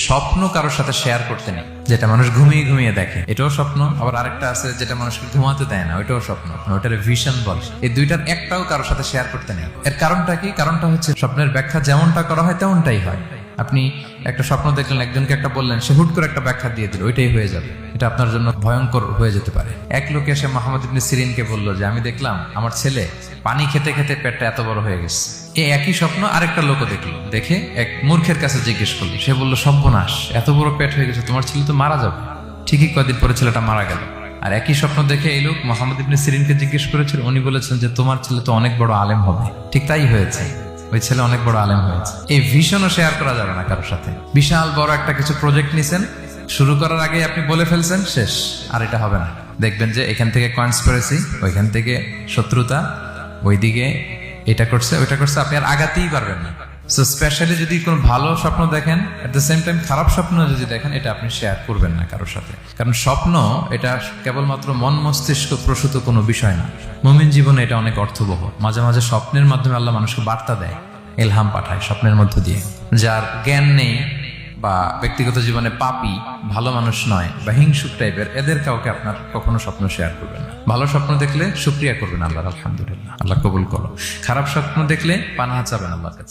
স্বপ্ন কারোর সাথে শেয়ার করতে নেই, যেটা মানুষ ঘুমিয়ে ঘুমিয়ে দেখে এটাও স্বপ্ন, আবার আরেকটা আছে যেটা মানুষকে ঘুমাতে দেয় না, ওইটাও স্বপ্ন, ওটার ভিশন বলে। এই দুইটার একটাও কারোর সাথে শেয়ার করতে নেই। এর কারণটা কি? কারণটা হচ্ছে স্বপ্নের ব্যাখ্যা যেমনটা করা হয় তেমনটাই হয়। আপনি একটা স্বপ্ন দেখলেন, একজনকে একটা বললেন, সে হুট করে একটা ব্যাখ্যা দিয়ে দিল, ওইটাই হয়ে যাবে। এটা আপনার জন্য ভয়ঙ্কর হয়ে যেতে পারে। এক লোক এসে মুহাম্মদ ইবনে সিরিনকে বলল যে আমি দেখলাম আমার ছেলে পানি খেতে খেতে পেটটা এত বড় হয়ে গেছে। এই একই স্বপ্ন আরেকটা লোকও দেখলো, দেখে এক মূর্খের কাছে জিজ্ঞেস করলো। সে বলল, সর্বনাশ, এত বড় পেট হয়ে গেছে, তোমার ছেলে তো মারা যাবে। ঠিকই কয়েকদিন পরে ছেলেটা মারা গেল। আর একই স্বপ্ন দেখে এই লোক মুহাম্মদ ইবনে সিরিনকে জিজ্ঞেস করেছিল, উনি বলেছেন যে তোমার ছেলে তো অনেক বড় আলেম হবে। ঠিক তাই হয়েছে, ওই ছেলে অনেক বড় আলেম হয়েছে। এই ভিশনও শেয়ার করা যাবে না কারোর সাথে। বিশাল বড় একটা কিছু প্রজেক্ট নিছেন, শুরু করার আগে আপনি বলে ফেলছেন, শেষ, আর এটা হবে না। দেখবেন যে এখান থেকে কনস্পিরেসি, ওইখান থেকে শত্রুতা, ওইদিকে এটা করছে ওইটা করছে, আপনি আর আগাতেই পারবেন না। সো স্পেশালি যদি কোনো ভালো স্বপ্ন দেখেন, এট দ্য সেম টাইম খারাপ স্বপ্ন যদি দেখেন, এটা আপনি শেয়ার করবেন না কারোর সাথে। কারণ স্বপ্ন এটা কেবলমাত্র মন মস্তিষ্ক প্রসূত কোনো বিষয় না। মুমিন জীবনে এটা অনেক অর্থবহ। মাঝে মাঝে স্বপ্নের মাধ্যমে আল্লাহ মানুষকে বার্তা দেয়, ইলহাম পাঠায় স্বপ্নের মধ্য দিয়ে। যার জ্ঞান নেই বা ব্যক্তিগত জীবনে পাপী, ভালো মানুষ নয় বা হিংসুক টাইপের, এদের কাউকে আপনার কখনো স্বপ্ন শেয়ার করবেন না। ভালো স্বপ্ন দেখলে শুকরিয়া করবেন আল্লাহর, আলহামদুলিল্লাহ, আল্লাহ কবুল করো। খারাপ স্বপ্ন দেখলে পানাহা চাবেন আল্লাহর কাছে।